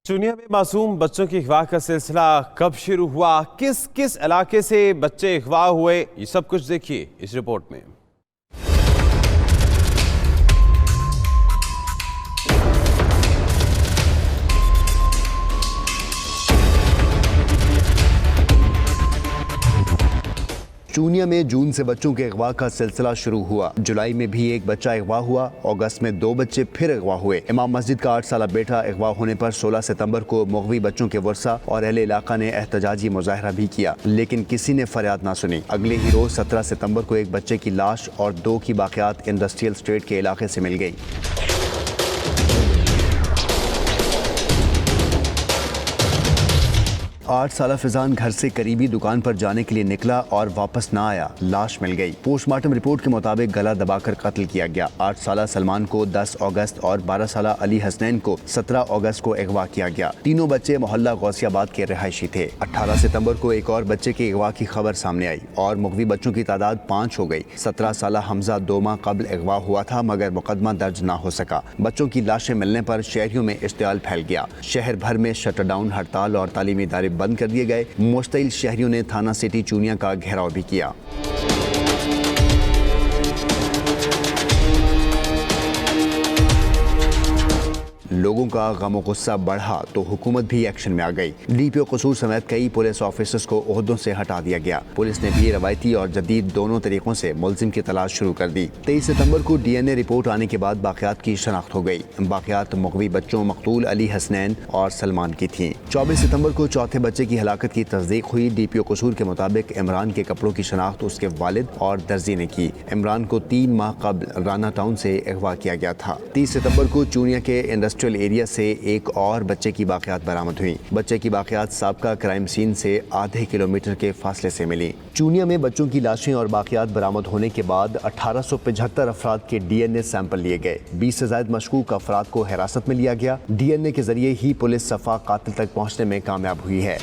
چونیا میں معصوم بچوں کی اغوا کا سلسلہ کب شروع ہوا، کس کس علاقے سے بچے اغوا ہوئے، یہ سب کچھ دیکھیے اس رپورٹ میں۔ چونیا میں جون سے بچوں کے اغوا کا سلسلہ شروع ہوا۔ جولائی میں بھی ایک بچہ اغوا ہوا، اگست میں 2 بچے پھر اغوا ہوئے۔ امام مسجد کا 8 سالہ بیٹا اغوا ہونے پر 16 ستمبر کو مغوی بچوں کے ورثاء اور اہل علاقہ نے احتجاجی مظاہرہ بھی کیا، لیکن کسی نے فریاد نہ سنی۔ اگلے ہی روز 17 ستمبر کو ایک بچے کی لاش اور 2 کی باقیات انڈسٹریل اسٹیٹ کے علاقے سے مل گئی۔ 8 سالہ فیضان گھر سے قریبی دکان پر جانے کے لیے نکلا اور واپس نہ آیا، لاش مل گئی۔ پوسٹ مارٹم رپورٹ کے مطابق گلا دبا کر قتل کیا گیا۔ 8 سالہ سلمان کو 10 اگست اور 12 سالہ علی حسنین کو 17 اگست کو اغوا کیا گیا۔ تینوں بچے محلہ غوثیہ آباد کے رہائشی تھے۔ 18 ستمبر کو ایک اور بچے کے اغوا کی خبر سامنے آئی اور مغوی بچوں کی تعداد 5 ہو گئی۔ 17 سالہ حمزہ 2 ماہ قبل اغوا ہوا تھا مگر مقدمہ درج نہ ہو سکا۔ بچوں کی لاشیں ملنے پر شہریوں میں اشتعال پھیل گیا۔ شہر بھر میں شٹر ڈاؤن، ہڑتال اور تعلیمی ادارے بند کر دیے گئے۔ مشتعل شہریوں نے تھانہ سٹی چونیا کا گھیراؤ بھی کیا۔ لوگوں کا غم و غصہ بڑھا تو حکومت بھی ایکشن میں آ گئی۔ ڈی پی او قصور سمیت کئی پولیس آفیسرز کو عہدوں سے ہٹا دیا گیا۔ پولیس نے بھی روایتی اور جدید دونوں طریقوں سے ملزم کی تلاش شروع کر دی۔ 23 ستمبر کو ڈی این اے رپورٹ آنے کے بعد باقیات کی شناخت ہو گئی۔ باقیات مغوی بچوں مقتول علی حسنین اور سلمان کی تھیں۔ 24 ستمبر کو چوتھے بچے کی ہلاکت کی تصدیق ہوئی۔ ڈی پی او قصور کے مطابق عمران کے کپڑوں کی شناخت اس کے والد اور درزی نے کی۔ عمران کو 3 ماہ قبل رانا ٹاؤن سے اغوا کیا گیا تھا۔ 30 ستمبر کو چونیا کے انڈسٹریل ایریا سے ایک اور بچے کی باقیات برآمد ہوئی۔ بچے کی باقیات سابقہ کرائم سین سے آدھے کلومیٹر کے فاصلے سے ملی۔ چونیا میں بچوں کی لاشیں اور باقیات برآمد ہونے کے بعد 1875 افراد کے ڈی این اے سیمپل لیے گئے۔ 20 سے زائد مشکوک افراد کو حراست میں لیا گیا۔ ڈی این اے کے ذریعے ہی پولیس صفا قاتل تک پہنچنے میں کامیاب ہوئی ہے۔